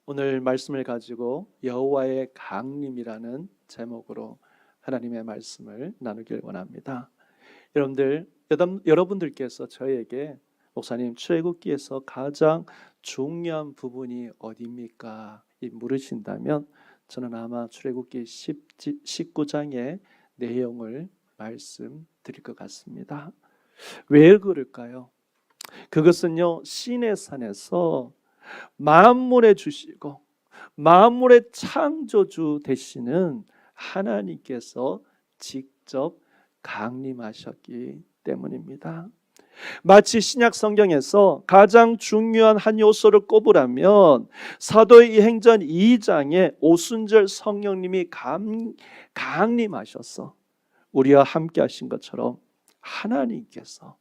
오늘 말씀을 가지고 여호와의 강림이라는 제목으로 하나님의 말씀을 나누길 원합니다. 여러분들께서 저에게 목사님, 출애굽기에서 가장 중요한 부분이 어디입니까? 물으신다면 저는 아마 출애굽기 19장의 내용을 말씀드릴 것 같습니다. 왜 그럴까요? 그것은요, 시내산에서 만물의 주시고 만물의 창조주 되시는 하나님께서 직접 강림하셨기 때문입니다. 마치 신약 성경에서 가장 중요한 한 요소를 꼽으라면 사도의 행전 2장에 오순절 성령님이 강림하셔서 우리와 함께 하신 것처럼 하나님께서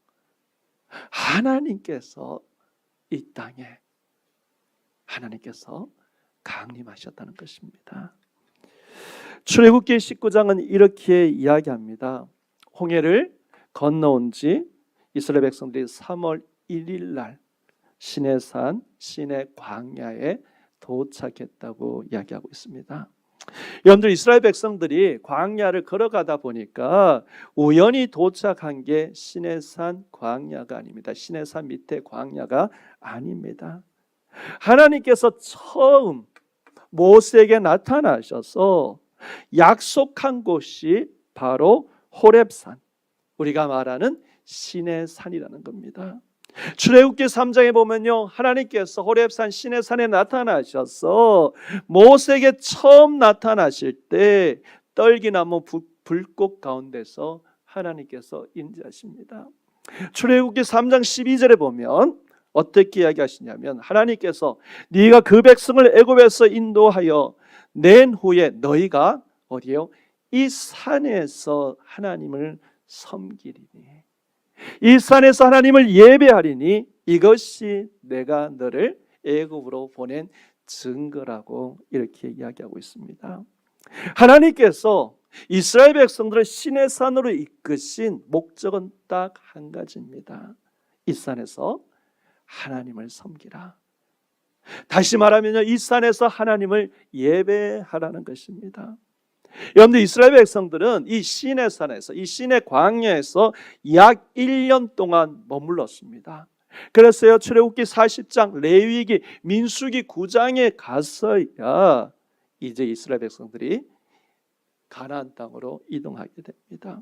이 땅에 하나님께서 강림하셨다는 것입니다. 출애굽기 19장은 이렇게 이야기합니다. 홍해를 건너온 지 이스라엘 백성들이 3월 1일 날 시내산 시내 광야에 도착했다고 이야기하고 있습니다. 여러분들, 이스라엘 백성들이 광야를 걸어가다 보니까 우연히 도착한 게 시내산 광야가 아닙니다. 시내산 밑에 광야가 아닙니다. 하나님께서 처음 모세에게 나타나셔서 약속한 곳이 바로 호렙산, 우리가 말하는 시내산이라는 겁니다. 출애굽기 3장에 보면요, 하나님께서 호렙산 시내산에 나타나셔서 모세에게 처음 나타나실 때 떨기나무 불꽃 가운데서 하나님께서 임재하십니다. 출애굽기 3장 12절에 보면 어떻게 이야기하시냐면, 하나님께서 네가 그 백성을 애굽에서 인도하여 낸 후에 너희가 어디요? 이 산에서 하나님을 섬기리니, 이 산에서 하나님을 예배하리니 이것이 내가 너를 애굽으로 보낸 증거라고 이렇게 이야기하고 있습니다. 하나님께서 이스라엘 백성들을 시내산으로 이끄신 목적은 딱 한 가지입니다. 이 산에서 하나님을 섬기라. 다시 말하면요, 이 산에서 하나님을 예배하라는 것입니다. 여러분들, 이스라엘 백성들은 이 시내산에서, 이 시내 광야에서 약 1년 동안 머물렀습니다. 그래서요, 출애굽기 40장, 레위기, 민수기 9장에 가서야 이제 이스라엘 백성들이 가나안 땅으로 이동하게 됩니다.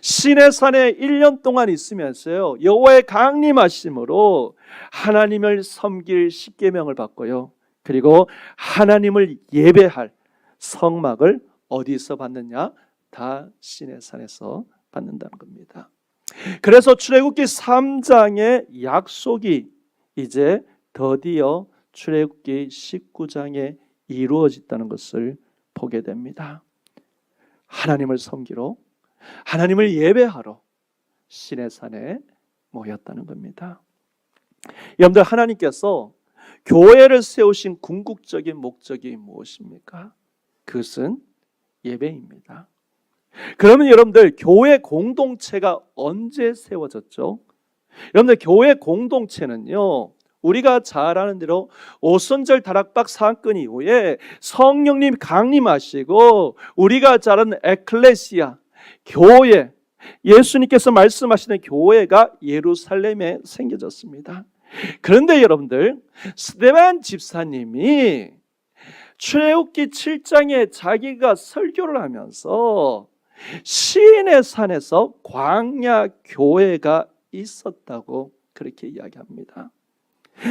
시내산에 1년 동안 있으면서요, 여호와의 강림하심으로 하나님을 섬길 십계명을 받고요, 그리고 하나님을 예배할 성막을 어디서 받느냐? 다 시내산에서 받는다는 겁니다. 그래서 출애굽기 3장의 약속이 이제 드디어 출애굽기 19장에 이루어졌다는 것을 보게 됩니다. 하나님을 섬기러, 하나님을 예배하러 시내산에 모였다는 겁니다. 여러분들, 하나님께서 교회를 세우신 궁극적인 목적이 무엇입니까? 그것은 예배입니다. 그러면 여러분들, 교회 공동체가 언제 세워졌죠? 여러분들, 교회 공동체는요, 우리가 잘 아는 대로 오순절 다락방 사건 이후에 성령님 강림하시고 우리가 잘 아는 에클레시아, 교회, 예수님께서 말씀하시는 교회가 예루살렘에 생겨졌습니다. 그런데 여러분들, 스데반 집사님이 출애굽기 7장에 자기가 설교를 하면서 시내산에서 광야 교회가 있었다고 그렇게 이야기합니다.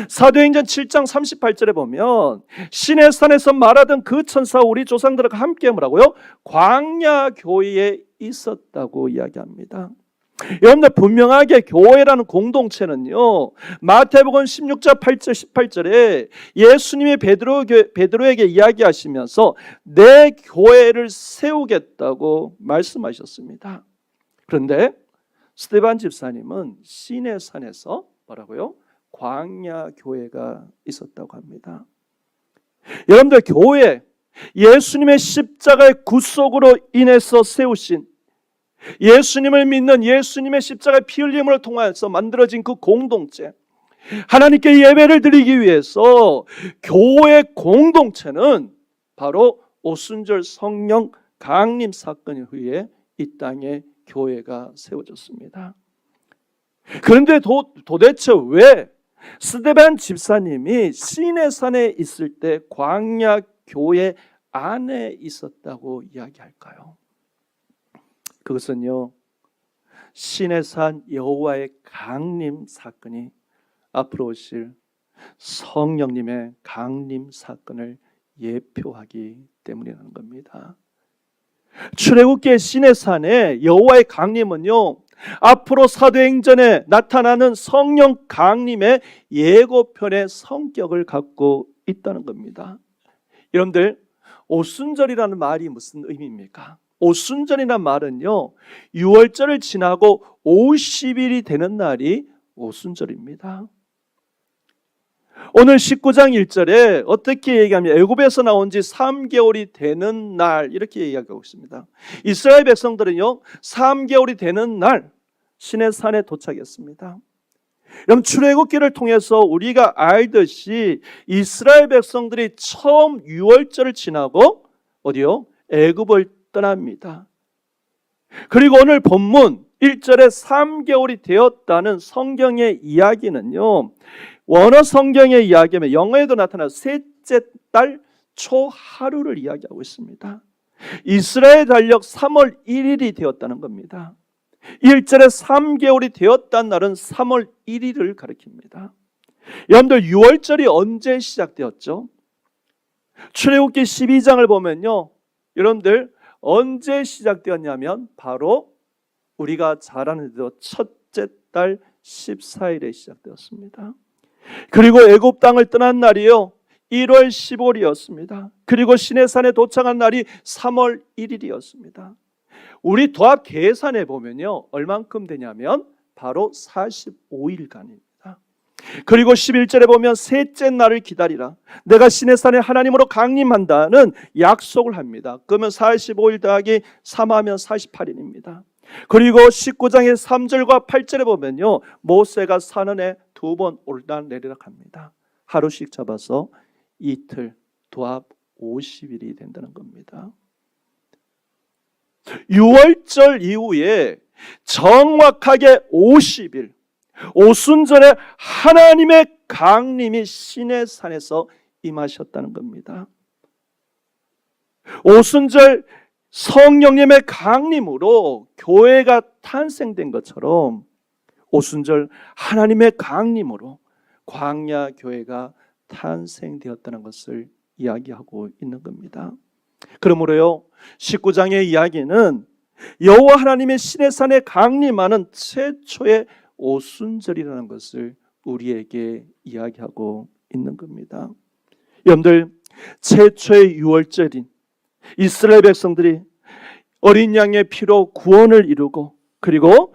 사도행전 7장 38절에 보면 시내산에서 말하던 그 천사 우리 조상들과 함께 뭐라고요? 광야 교회에 있었다고 이야기합니다. 여러분들, 분명하게 교회라는 공동체는요, 마태복음 16장 8절 18절에 예수님이 베드로에게 이야기하시면서 내 교회를 세우겠다고 말씀하셨습니다. 그런데 스데반 집사님은 시내산에서 뭐라고요? 광야 교회가 있었다고 합니다. 여러분들, 교회, 예수님의 십자가의 구속으로 인해서 세우신, 예수님을 믿는 예수님의 십자가의 피 흘림을 통해서 만들어진 그 공동체, 하나님께 예배를 드리기 위해서 교회 공동체는 바로 오순절 성령 강림 사건에 의해 이 땅에 교회가 세워졌습니다. 그런데 도대체 왜 스데반 집사님이 시내산에 있을 때 광야 교회 안에 있었다고 이야기할까요? 그것은요, 시내산 여호와의 강림 사건이 앞으로 오실 성령님의 강림 사건을 예표하기 때문이라는 겁니다. 출애굽기의 시내산의 여호와의 강림은요, 앞으로 사도행전에 나타나는 성령 강림의 예고편의 성격을 갖고 있다는 겁니다. 여러분들, 오순절이라는 말이 무슨 의미입니까? 오순절이라는 말은요, 유월절을 지나고 50일이 되는 날이 오순절입니다. 오늘 19장 1절에 어떻게 얘기하면 애굽에서 나온 지 3개월이 되는 날 이렇게 얘기하고 있습니다. 이스라엘 백성들은요 3개월이 되는 날 시내산에 도착했습니다. 여러분, 출애굽기를 통해서 우리가 알듯이 이스라엘 백성들이 처음 유월절을 지나고 어디요? 애굽을 떠납니다. 그리고 오늘 본문 1절에 3개월이 되었다는 성경의 이야기는요, 원어 성경의 이야기면 영어에도 나타나는 셋째 달 초하루를 이야기하고 있습니다. 이스라엘 달력 3월 1일이 되었다는 겁니다. 1절에 3개월이 되었다는 날은 3월 1일을 가리킵니다. 여러분들, 유월절이 언제 시작되었죠? 출애굽기 12장을 보면요, 여러분들 언제 시작되었냐면 바로 우리가 잘 아는 대로 첫째 달 14일에 시작되었습니다. 그리고 애굽 땅을 떠난 날이요 1월 15일이었습니다. 그리고 시내산에 도착한 날이 3월 1일이었습니다. 우리 도합 계산해 보면요 얼만큼 되냐면 바로 45일간입니다. 그리고 11절에 보면 셋째 날을 기다리라, 내가 시내산에 하나님으로 강림한다는 약속을 합니다. 그러면 45일 더하기 3하면 48일입니다. 그리고 19장의 3절과 8절에 보면요 모세가 산원에 2번 올라내리락 합니다. 하루씩 잡아서 이틀, 도합 50일이 된다는 겁니다. 6월절 이후에 정확하게 50일 오순절에 하나님의 강림이 시내산에서 임하셨다는 겁니다. 오순절 성령님의 강림으로 교회가 탄생된 것처럼 오순절 하나님의 강림으로 광야 교회가 탄생되었다는 것을 이야기하고 있는 겁니다. 그러므로요 19장의 이야기는 여호와 하나님의 시내산에 강림하는 최초의 오순절이라는 것을 우리에게 이야기하고 있는 겁니다. 여러분들, 최초의 유월절인 이스라엘 백성들이 어린 양의 피로 구원을 이루고 그리고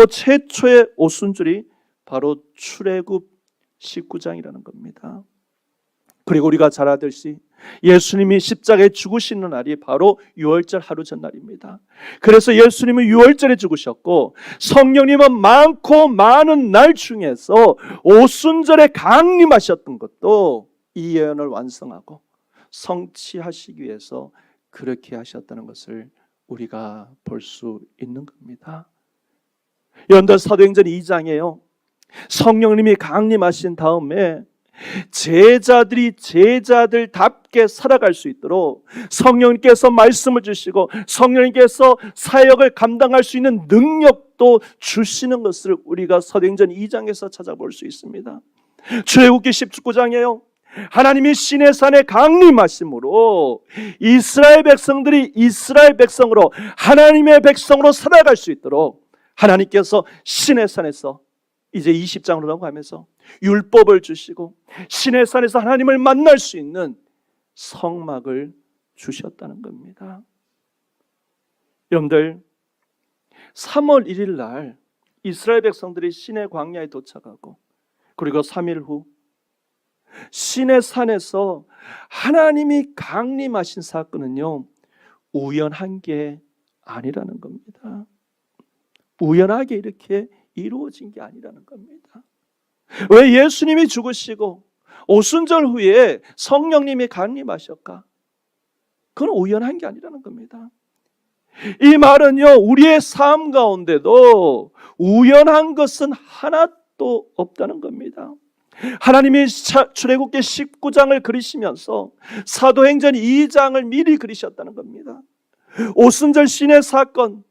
최초의 오순절이 바로 출애굽 19장이라는 겁니다. 그리고 우리가 잘 알듯이 예수님이 십자가에 죽으시는 날이 바로 유월절 하루 전날입니다. 그래서 예수님은 유월절에 죽으셨고 성령님은 많고 많은 날 중에서 오순절에 강림하셨던 것도 이 예언을 완성하고 성취하시기 위해서 그렇게 하셨다는 것을 우리가 볼 수 있는 겁니다. 여러분들, 사도행전 2장에요 성령님이 강림하신 다음에 제자들이 제자들답게 살아갈 수 있도록 성령님께서 말씀을 주시고 성령님께서 사역을 감당할 수 있는 능력도 주시는 것을 우리가 사도행전 2장에서 찾아볼 수 있습니다. 출애굽기 19장에요 하나님이 시내산에 강림하심으로 이스라엘 백성들이 이스라엘 백성으로 하나님의 백성으로 살아갈 수 있도록 하나님께서 시내산에서 이제 20장으로 넘어가면서 율법을 주시고 시내산에서 하나님을 만날 수 있는 성막을 주셨다는 겁니다. 여러분들, 3월 1일 날 이스라엘 백성들이 시내 광야에 도착하고 그리고 3일 후 시내산에서 하나님이 강림하신 사건은요 우연한 게 아니라는 겁니다. 우연하게 이렇게 이루어진 게 아니라는 겁니다. 왜 예수님이 죽으시고 오순절 후에 성령님이 강림하셨까? 그건 우연한 게 아니라는 겁니다. 이 말은요, 우리의 삶 가운데도 우연한 것은 하나도 없다는 겁니다. 하나님이 출애굽기 19장을 그리시면서 사도행전 2장을 미리 그리셨다는 겁니다. 오순절 신의 사건,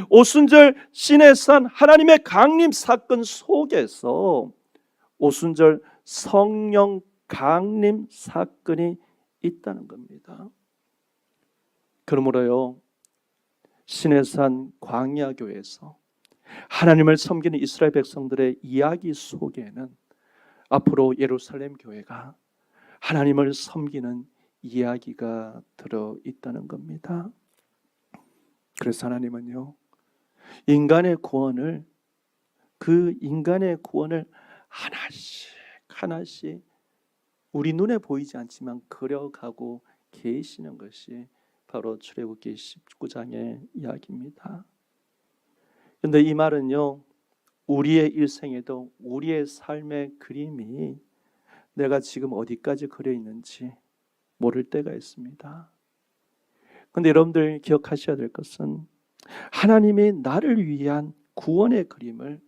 오순절 신의 산 하나님의 강림 사건 속에서 오순절 성령 강림 사건이 있다는 겁니다. 그러므로요, 신의 산 광야교회에서 하나님을 섬기는 이스라엘 백성들의 이야기 속에는 앞으로 예루살렘 교회가 하나님을 섬기는 이야기가 들어있다는 겁니다. 그래서 하나님은요, 인간의 구원을 하나씩 하나씩 우리 눈에 보이지 않지만 그려가고 계시는 것이 바로 출애굽기 19장의 이야기입니다. 그런데 이 말은요, 우리의 일생에도 우리의 삶의 그림이 내가 지금 어디까지 그려 있는지 모를 때가 있습니다. 그런데 여러분들 기억하셔야 될 것은 하나님이 나를 위한 구원의 그림을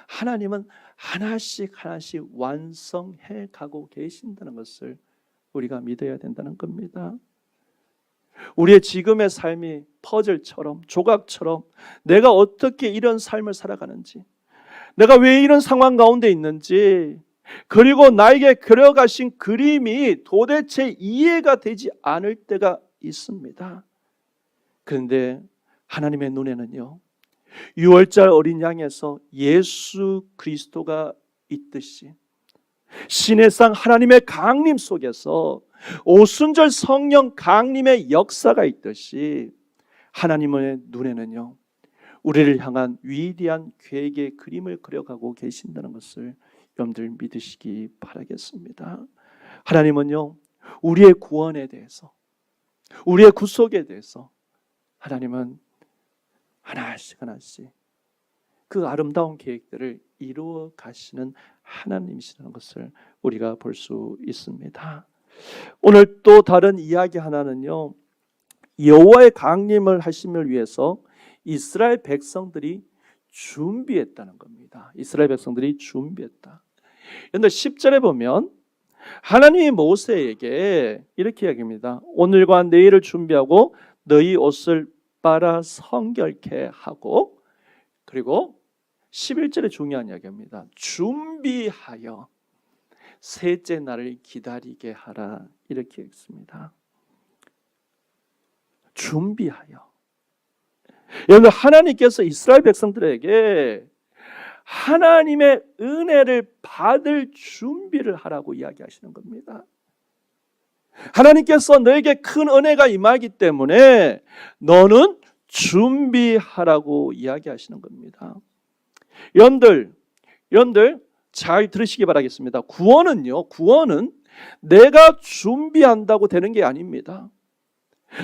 하나님은 하나씩 하나씩 완성해 가고 계신다는 것을 우리가 믿어야 된다는 겁니다. 우리의 지금의 삶이 퍼즐처럼 조각처럼 내가 어떻게 이런 삶을 살아가는지, 내가 왜 이런 상황 가운데 있는지, 그리고 나에게 그려가신 그림이 도대체 이해가 되지 않을 때가 있습니다. 그런데 하나님의 눈에는요, 6월절 어린 양에서 예수 그리스도가 있듯이 신의 상 하나님의 강림 속에서 오순절 성령 강림의 역사가 있듯이 하나님의 눈에는요, 우리를 향한 위대한 계획의 그림을 그려가고 계신다는 것을 여러분들 믿으시기 바라겠습니다. 하나님은요, 우리의 구원에 대해서, 우리의 구속에 대해서 하나님은 하나씩 하나씩 그 아름다운 계획들을 이루어 가시는 하나님이시라는 것을 우리가 볼 수 있습니다. 오늘 또 다른 이야기 하나는요, 여호와의 강림을 하심을 위해서 이스라엘 백성들이 준비했다는 겁니다. 이스라엘 백성들이 준비했다. 그런데 10절에 보면 하나님이 모세에게 이렇게 이야기합니다. 오늘과 내일을 준비하고 너희 옷을 빨아 성결케 하고, 그리고 11절에 중요한 이야기입니다. 준비하여 셋째 날을 기다리게 하라, 이렇게 읽습니다. 준비하여. 여러분, 하나님께서 이스라엘 백성들에게 하나님의 은혜를 받을 준비를 하라고 이야기하시는 겁니다. 하나님께서 너에게 큰 은혜가 임하기 때문에 너는 준비하라고 이야기하시는 겁니다. 여러분들 잘 들으시기 바라겠습니다. 구원은 내가 준비한다고 되는 게 아닙니다.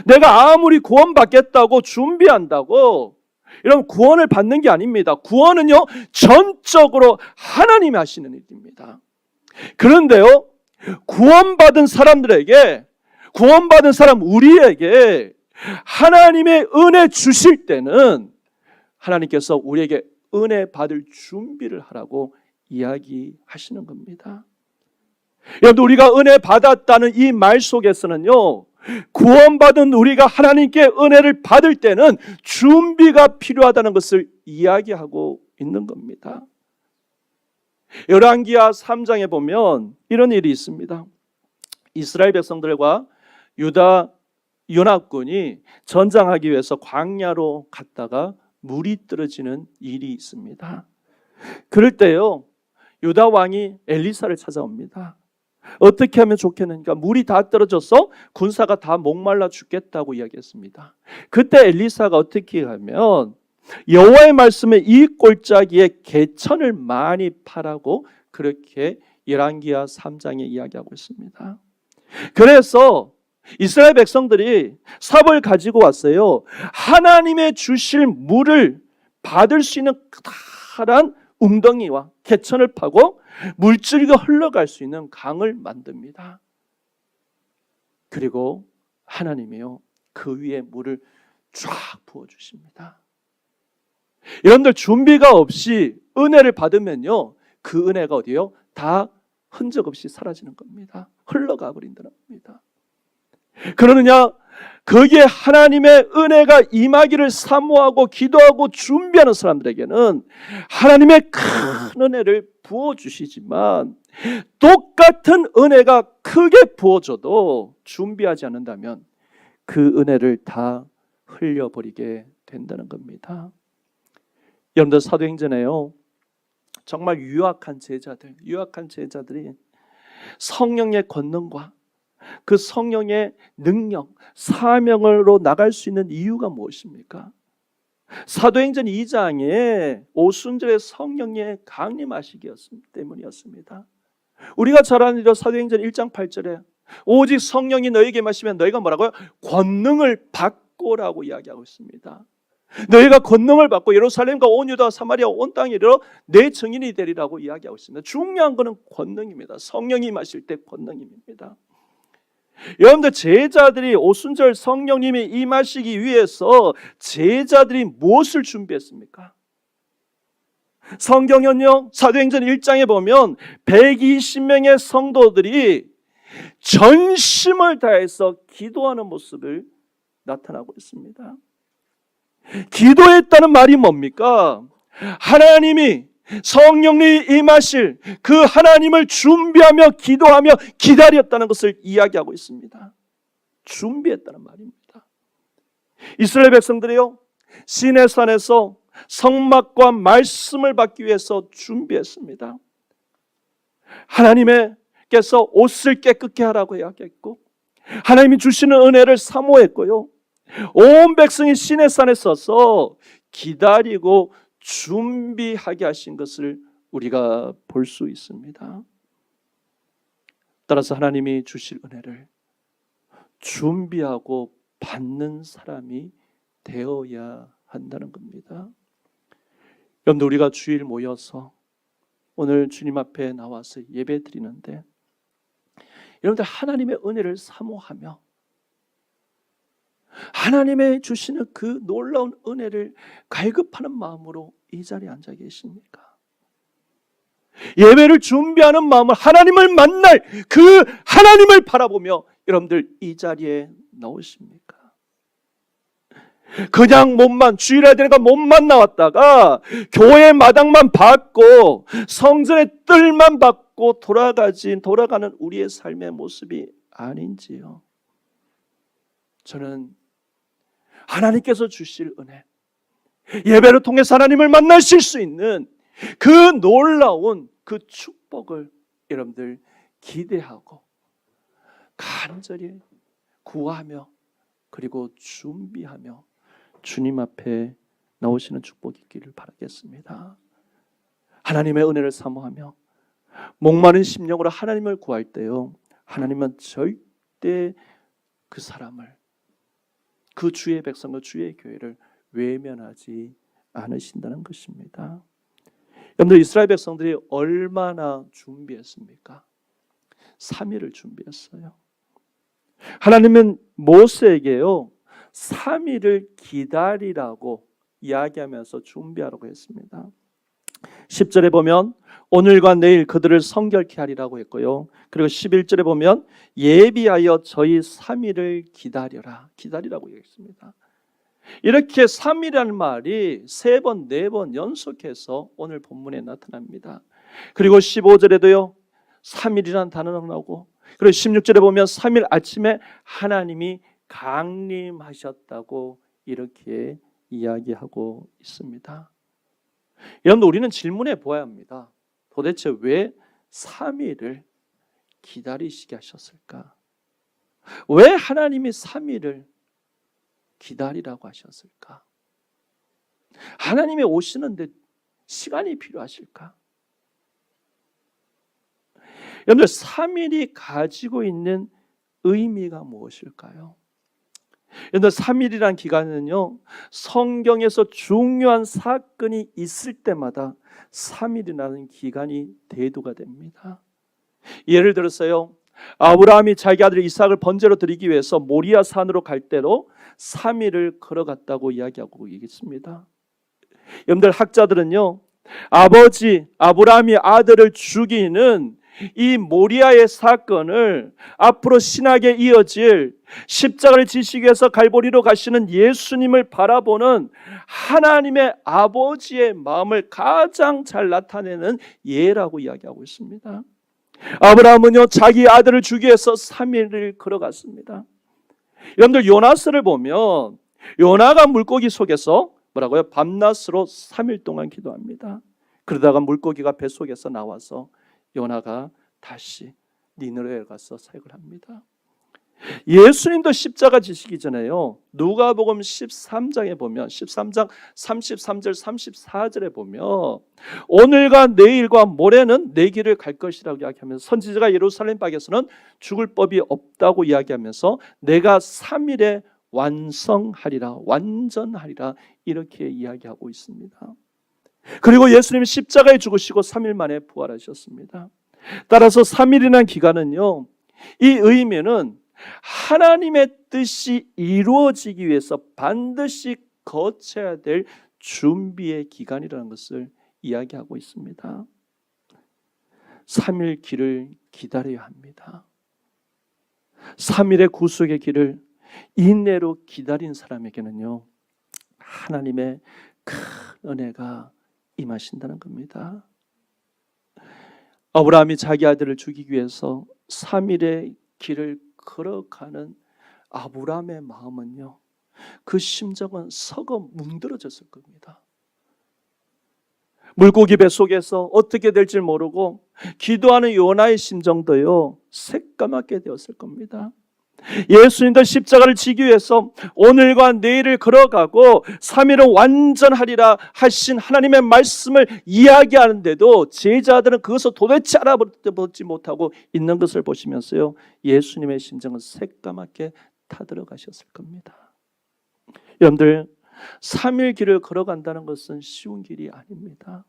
내가 아무리 구원받겠다고 준비한다고 여러분 구원을 받는 게 아닙니다. 구원은요, 전적으로 하나님이 하시는 일입니다. 그런데요, 구원받은 사람들에게, 구원받은 사람 우리에게 하나님의 은혜 주실 때는 하나님께서 우리에게 은혜 받을 준비를 하라고 이야기하시는 겁니다. 여러분, 우리가 은혜 받았다는 이 말 속에서는요, 구원받은 우리가 하나님께 은혜를 받을 때는 준비가 필요하다는 것을 이야기하고 있는 겁니다. 열왕기하 3장에 보면 이런 일이 있습니다. 이스라엘 백성들과 유다 연합군이 전장하기 위해서 광야로 갔다가 물이 떨어지는 일이 있습니다. 그럴 때요, 유다 왕이 엘리사를 찾아옵니다. 어떻게 하면 좋겠는가? 물이 다 떨어져서 군사가 다 목말라 죽겠다고 이야기했습니다. 그때 엘리사가 어떻게 하면 여호와의 말씀에 이 골짜기에 개천을 많이 파라고 그렇게 열왕기하 3장에 이야기하고 있습니다. 그래서 이스라엘 백성들이 삽을 가지고 왔어요. 하나님의 주실 물을 받을 수 있는 커다란 웅덩이와 개천을 파고 물줄기가 흘러갈 수 있는 강을 만듭니다. 그리고 하나님이요, 그 위에 물을 쫙 부어주십니다. 여러분들 준비가 없이 은혜를 받으면요, 그 은혜가 어디요? 다 흔적 없이 사라지는 겁니다. 흘러가 버린다는 겁니다. 그러느냐, 거기에 하나님의 은혜가 임하기를 사모하고 기도하고 준비하는 사람들에게는 하나님의 큰 은혜를 부어주시지만, 똑같은 은혜가 크게 부어져도 준비하지 않는다면 그 은혜를 다 흘려버리게 된다는 겁니다. 여러분들, 사도행전에요, 정말 유약한 제자들이 성령의 권능과 그 성령의 능력, 사명으로 나갈 수 있는 이유가 무엇입니까? 사도행전 2장에 오순절에 성령의 강림하시기 때문이었습니다. 우리가 잘 아는 대로 사도행전 1장 8절에 오직 성령이 너에게 마시면 너희가 뭐라고요? 권능을 받고라고 이야기하고 있습니다. 너희가 권능을 받고 예루살렘과 온 유다 사마리아 온 땅에 이르러 내 증인이 되리라고 이야기하고 있습니다. 중요한 것은 권능입니다. 성령이 마실 때 권능입니다. 여러분들, 제자들이 오순절 성령님이 임하시기 위해서 제자들이 무엇을 준비했습니까? 성경은요, 사도행전 1장에 보면 120명의 성도들이 전심을 다해서 기도하는 모습을 나타나고 있습니다. 기도했다는 말이 뭡니까? 하나님이, 성령님이 임하실 그 하나님을 준비하며 기도하며 기다렸다는 것을 이야기하고 있습니다. 준비했다는 말입니다. 이스라엘 백성들이요, 시내산에서 성막과 말씀을 받기 위해서 준비했습니다. 하나님께서 옷을 깨끗게 하라고 이야기했고, 하나님이 주시는 은혜를 사모했고요, 온 백성이 시내산에 서서 기다리고 준비하게 하신 것을 우리가 볼 수 있습니다. 따라서 하나님이 주실 은혜를 준비하고 받는 사람이 되어야 한다는 겁니다. 여러분들, 우리가 주일 모여서 오늘 주님 앞에 나와서 예배 드리는데, 여러분들 하나님의 은혜를 사모하며 하나님의 주시는 그 놀라운 은혜를 갈급하는 마음으로 이 자리에 앉아 계십니까? 예배를 준비하는 마음을, 하나님을 만날 그 하나님을 바라보며 여러분들 이 자리에 나오십니까? 그냥 주일에 되니까 몸만 나왔다가 교회 마당만 받고 성전의 뜰만 받고 돌아가는 우리의 삶의 모습이 아닌지요. 저는 하나님께서 주실 은혜, 예배를 통해서 하나님을 만나실 수 있는 그 놀라운 그 축복을 여러분들 기대하고 간절히 구하며 그리고 준비하며 주님 앞에 나오시는 축복이 있기를 바라겠습니다. 하나님의 은혜를 사모하며 목마른 심령으로 하나님을 구할 때요, 하나님은 절대 그 사람을, 그 주의 백성과 주의 교회를 외면하지 않으신다는 것입니다. 여러분들, 이스라엘 백성들이 얼마나 준비했습니까? 3일을 준비했어요. 하나님은 모세에게요 3일을 기다리라고 이야기하면서 준비하라고 했습니다. 10절에 보면 오늘과 내일 그들을 성결케 하리라고 했고요, 그리고 11절에 보면 예비하여 저희 3일을 기다리라고 얘기했습니다. 이렇게 3일이라는 말이 3번, 4번 연속해서 오늘 본문에 나타납니다. 그리고 15절에도요 3일이라는 단어가 나오고, 그리고 16절에 보면 3일 아침에 하나님이 강림하셨다고 이렇게 이야기하고 있습니다. 여러분, 우리는 질문해 보아야 합니다. 도대체 왜 3일을 기다리시게 하셨을까? 왜 하나님이 3일을 기다리라고 하셨을까? 하나님이 오시는데 시간이 필요하실까? 여러분들, 3일이 가지고 있는 의미가 무엇일까요? 그런데 3일이란 기간은요, 성경에서 중요한 사건이 있을 때마다 3일이라는 기간이 대두가 됩니다. 예를 들어서요, 아브라함이 자기 아들 이삭을 번제로 드리기 위해서 모리아 산으로 갈 때로 3일을 걸어갔다고 이야기하고 있습니다. 여러분들, 학자들은요, 아버지 아브라함이 아들을 죽이는 이 모리아의 사건을 앞으로 신학에 이어질 십자가를 지시기 위해서 갈보리로 가시는 예수님을 바라보는 하나님의 아버지의 마음을 가장 잘 나타내는 예라고 이야기하고 있습니다. 아브라함은요, 자기 아들을 주기 위해서 3일을 걸어갔습니다. 여러분들, 요나스를 보면 요나가 물고기 속에서 뭐라고요? 밤낮으로 3일 동안 기도합니다. 그러다가 물고기가 뱃속에서 나와서 요나가 다시 니느웨에 가서 사역을 합니다. 예수님도 십자가 지시기 전에요, 누가복음 13장에 보면 13장 33절 34절에 보면 오늘과 내일과 모레는 내 길을 갈 것이라고 이야기하면서 선지자가 예루살렘 밖에서는 죽을 법이 없다고 이야기하면서 내가 3일에 완성하리라, 완전하리라 이렇게 이야기하고 있습니다. 그리고 예수님이 십자가에 죽으시고 3일 만에 부활하셨습니다. 따라서 3일이라는 기간은요, 이 의미는 하나님의 뜻이 이루어지기 위해서 반드시 거쳐야 될 준비의 기간이라는 것을 이야기하고 있습니다. 3일 길을 기다려야 합니다. 3일의 구속의 길을 인내로 기다린 사람에게는요, 하나님의 큰 은혜가 임하신다는 겁니다. 아브라함이 자기 아들을 죽이기 위해서 3일의 길을 걸어가는 아브라함의 마음은요, 그 심정은 썩어 뭉들어졌을 겁니다. 물고기 뱃속에서 어떻게 될지 모르고 기도하는 요나의 심정도요, 새까맣게 되었을 겁니다. 예수님도 십자가를 지기 위해서 오늘과 내일을 걸어가고 3일은 완전하리라 하신 하나님의 말씀을 이야기하는데도 제자들은 그것을 도대체 알아보지 못하고 있는 것을 보시면서요, 예수님의 심정은 새까맣게 타들어가셨을 겁니다. 여러분들, 3일 길을 걸어간다는 것은 쉬운 길이 아닙니다.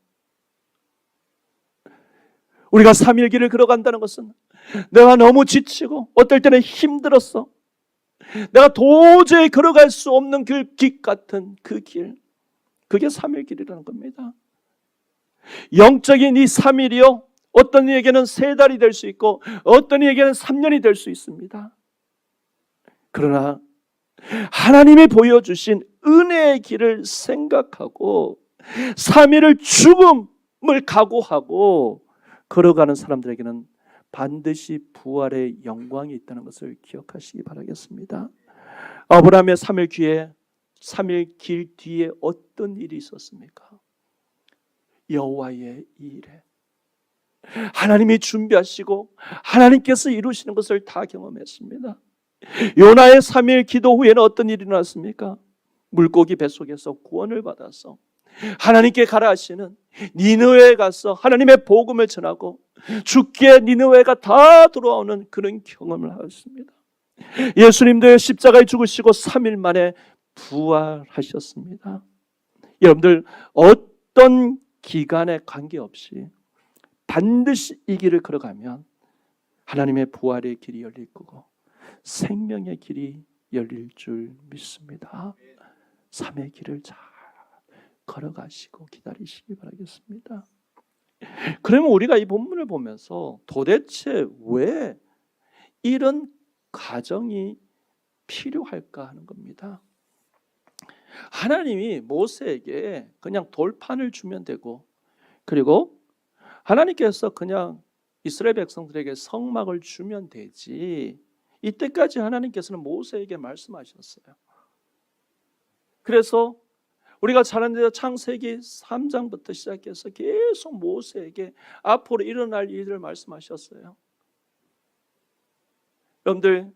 우리가 3일 길을 걸어간다는 것은 내가 너무 지치고 어떨 때는 힘들었어, 내가 도저히 걸어갈 수 없는 길 같은 그 길, 그게 3일 길이라는 겁니다. 영적인 이 3일이요, 어떤 이에게는 3달이 될 수 있고 어떤 이에게는 3년이 될 수 있습니다. 그러나 하나님이 보여주신 은혜의 길을 생각하고 3일을 죽음을 각오하고 걸어가는 사람들에게는 반드시 부활의 영광이 있다는 것을 기억하시기 바라겠습니다. 아브라함의 3일 길 뒤에 어떤 일이 있었습니까? 여호와의 일에 하나님이 준비하시고 하나님께서 이루시는 것을 다 경험했습니다. 요나의 3일 기도 후에는 어떤 일이 일어났습니까? 물고기 뱃속에서 구원을 받아서 하나님께 가라 하시는 니느웨에 가서 하나님의 복음을 전하고 죽기에 니느웨가 다 돌아오는 그런 경험을 하셨습니다. 예수님도 십자가에 죽으시고 3일 만에 부활하셨습니다. 여러분들, 어떤 기간에 관계없이 반드시 이 길을 걸어가면 하나님의 부활의 길이 열릴 거고 생명의 길이 열릴 줄 믿습니다. 3의 길을 잘 걸어가시고 기다리시기 바라겠습니다. 그러면 우리가 이 본문을 보면서 도대체 왜 이런 과정이 필요할까 하는 겁니다. 하나님이 모세에게 그냥 돌판을 주면 되고, 그리고 하나님께서 그냥 이스라엘 백성들에게 성막을 주면 되지, 이때까지 하나님께서는 모세에게 말씀하셨어요. 그래서 우리가 잘 아는 대로 창세기 3장부터 시작해서 계속 모세에게 앞으로 일어날 일들을 말씀하셨어요. 여러분들,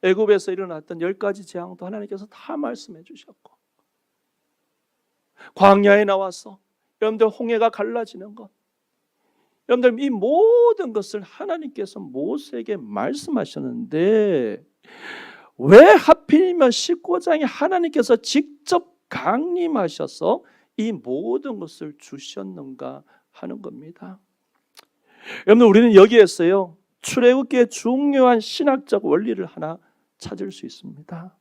애굽에서 일어났던 10가지 재앙도 하나님께서 다 말씀해 주셨고, 광야에 나와서 여러분들 홍해가 갈라지는 것, 여러분들 이 모든 것을 하나님께서 모세에게 말씀하셨는데 왜 하필이면 19장에 하나님께서 직접 강림하셔서 이 모든 것을 주셨는가 하는 겁니다. 여러분, 우리는 여기에서요 출애굽기의 중요한 신학적 원리를 하나 찾을 수 있습니다.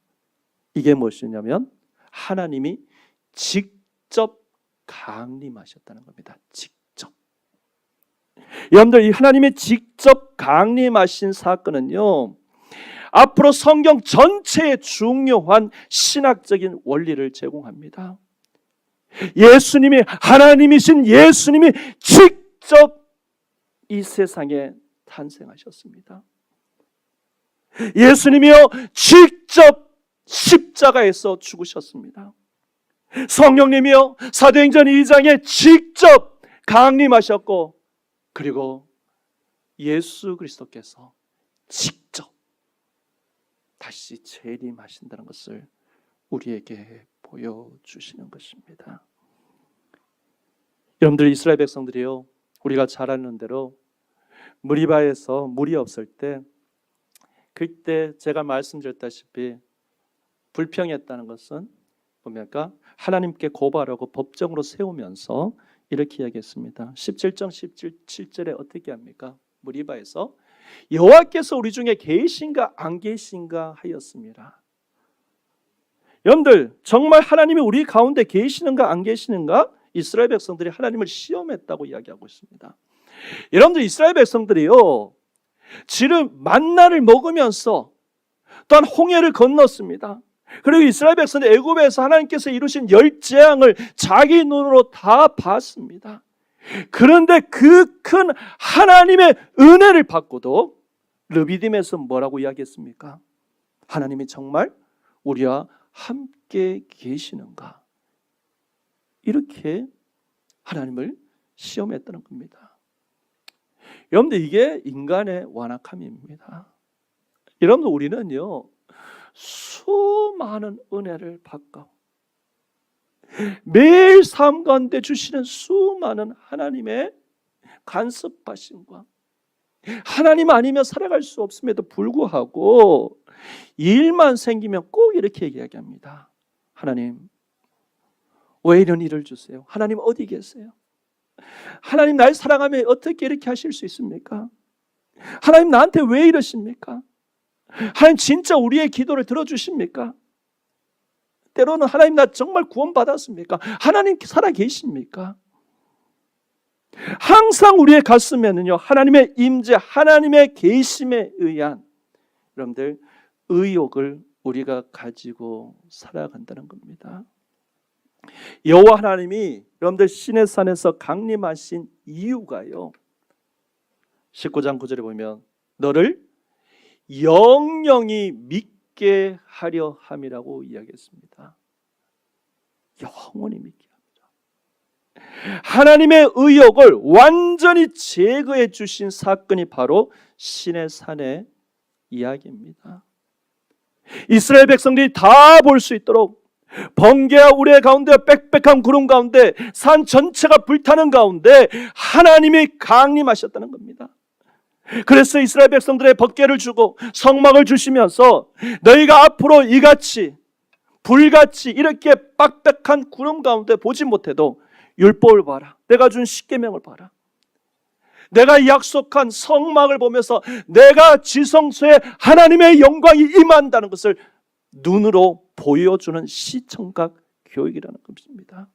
이게 무엇이냐면 하나님이 직접 강림하셨다는 겁니다. 직접. 여러분들, 이 하나님이 직접 강림하신 사건은요 앞으로 성경 전체에 중요한 신학적인 원리를 제공합니다. 예수님이, 하나님이신 예수님이 직접 이 세상에 탄생하셨습니다. 예수님이요 직접 십자가에서 죽으셨습니다. 성령님이요 사도행전 2장에 직접 강림하셨고, 그리고 예수 그리스도께서 직접 다시 재림하신다는 것을 우리에게 보여주시는 것입니다. 여러분들, 이스라엘 백성들이요 우리가 잘 아는 대로 무리바에서 물이 없을 때, 그때 제가 말씀드렸다시피 불평했다는 것은 뭡니까? 하나님께 고발하고 법정으로 세우면서 이렇게 이야기했습니다. 17장 17절에 어떻게 합니까? 무리바에서 여호와께서 우리 중에 계신가 안 계신가 하였습니다. 여러분들, 정말 하나님이 우리 가운데 계시는가 안 계시는가? 이스라엘 백성들이 하나님을 시험했다고 이야기하고 있습니다. 여러분들, 이스라엘 백성들이요 지금 만나를 먹으면서 또한 홍해를 건넜습니다. 그리고 이스라엘 백성들 애굽에서 하나님께서 이루신 열 재앙을 자기 눈으로 다 봤습니다. 그런데 그 큰 하나님의 은혜를 받고도 르비딤에서 뭐라고 이야기했습니까? 하나님이 정말 우리와 함께 계시는가? 이렇게 하나님을 시험했다는 겁니다. 여러분들, 이게 인간의 완악함입니다. 여러분들, 우리는요 수많은 은혜를 받고 매일 삶 가운데 주시는 수많은 하나님의 간섭하심과 하나님 아니면 살아갈 수 없음에도 불구하고 일만 생기면 꼭 이렇게 이야기합니다. 하나님, 왜 이런 일을 주세요? 하나님 어디 계세요? 하나님, 날 사랑하면 어떻게 이렇게 하실 수 있습니까? 하나님, 나한테 왜 이러십니까? 하나님, 진짜 우리의 기도를 들어주십니까? 때로는 하나님, 나 정말 구원받았습니까? 하나님 살아계십니까? 항상 우리의 가슴에는요 하나님의 임재, 하나님의 계심에 의한 여러분들 의욕을 우리가 가지고 살아간다는 겁니다. 여호와 하나님이 여러분들 시내 산에서 강림하신 이유가요 19장 9절에 보면 너를 영영이 믿게 하려 함이라고 이야기했습니다. 영원히 믿게 합니다. 하나님의 의욕을 완전히 제거해 주신 사건이 바로 시내 산의 이야기입니다. 이스라엘 백성들이 다 볼 수 있도록 번개와 우레 가운데 빽빽한 구름 가운데 산 전체가 불타는 가운데 하나님이 강림하셨다는 겁니다. 그래서 이스라엘 백성들의 법궤를 주고 성막을 주시면서 너희가 앞으로 이같이 불같이 이렇게 빽빽한 구름 가운데 보지 못해도 율법을 봐라, 내가 준 십계명을 봐라, 내가 약속한 성막을 보면서 내가 지성소에 하나님의 영광이 임한다는 것을 눈으로 보여주는 시청각 교육이라는 것입니다.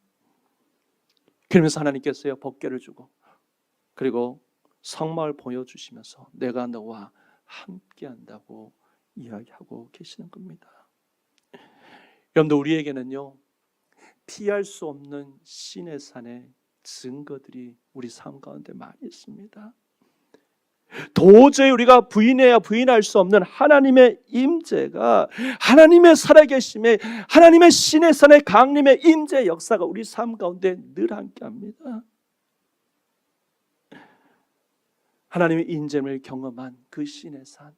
그러면서 하나님께서요 법궤를 주고 그리고 성막을 보여주시면서 내가 너와 함께한다고 이야기하고 계시는 겁니다. 여러분들, 우리에게는요 피할 수 없는 신의 산의 증거들이 우리 삶 가운데 많이 있습니다. 도저히 우리가 부인해야 부인할 수 없는 하나님의 임재가, 하나님의 살아계심에, 하나님의 신의 산의 강림의 임재 역사가 우리 삶 가운데 늘 함께합니다. 하나님의 인재를 경험한 그 신의 산,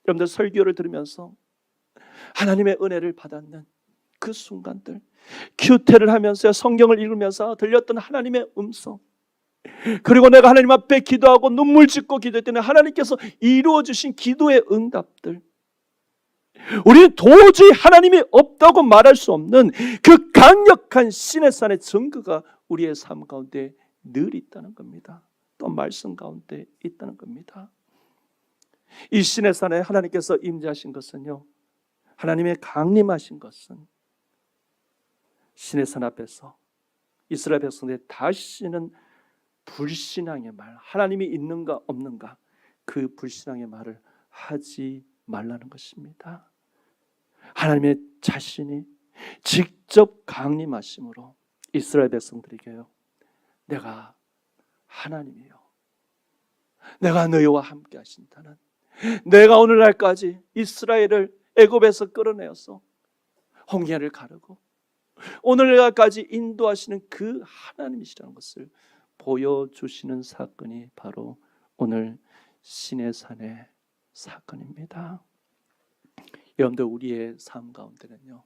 여러분들 설교를 들으면서 하나님의 은혜를 받았는 그 순간들, 큐테를 하면서 성경을 읽으면서 들렸던 하나님의 음성, 그리고 내가 하나님 앞에 기도하고 눈물 짓고 기도했더니 하나님께서 이루어 주신 기도의 응답들, 우리는 도저히 하나님이 없다고 말할 수 없는 그 강력한 시내산의 증거가 우리의 삶 가운데 늘 있다는 겁니다. 또 말씀 가운데 있다는 겁니다. 이 시내산에 하나님께서 임재하신 것은요, 하나님의 강림하신 것은 시내산 앞에서 이스라엘 백성들이 다시는 불신앙의 말, 하나님이 있는가 없는가, 그 불신앙의 말을 하지 말라는 것입니다. 하나님의 자신이 직접 강림하심으로 이스라엘 백성들에게요, 내가 하나님이요, 내가 너희와 함께 하신다는, 내가 오늘날까지 이스라엘을 애굽에서 끌어내어서 홍해를 가르고 오늘날까지 인도하시는 그 하나님이시라는 것을 보여주시는 사건이 바로 오늘 시내산의 사건입니다. 여러분들, 우리의 삶 가운데는요,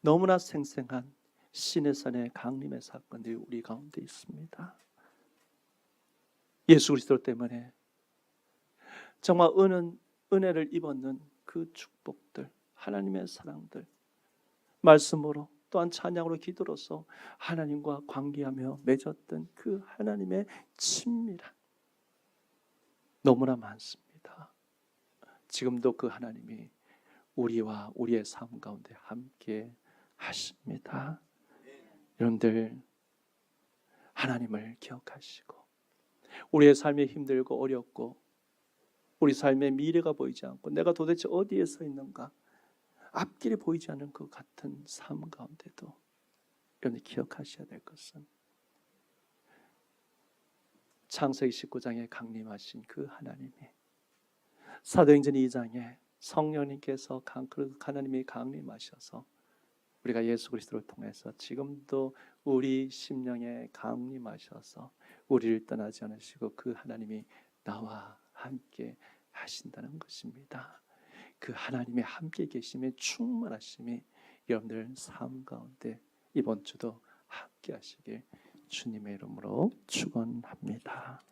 너무나 생생한 시내산의 강림의 사건들이 우리 가운데 있습니다. 예수 그리스도 때문에 정말 은혜를 입었는 그 축복들, 하나님의 사랑들, 말씀으로 또한 찬양으로 기도로서 하나님과 관계하며 맺었던 그 하나님의 친밀함 너무나 많습니다. 지금도 그 하나님이 우리와 우리의 삶 가운데 함께 하십니다. 여러분들, 하나님을 기억하시고 우리의 삶이 힘들고 어렵고 우리 삶의 미래가 보이지 않고 내가 도대체 어디에 서 있는가, 앞길이 보이지 않는 그 같은 삶 가운데도 여러분이 기억하셔야 될 것은 창세기 19장에 강림하신 그 하나님이, 사도행전 2장에 성령님께서 하나님이 강림하셔서 우리가 예수 그리스도를 통해서 지금도 우리 심령에 강림하셔서 우리를 떠나지 않으시고 그 하나님이 나와 함께 하신다는 것입니다. 그 하나님의 함께 계심의 충만하심이 여러분들 삶 가운데 이번 주도 함께 하시길 주님의 이름으로 축원합니다.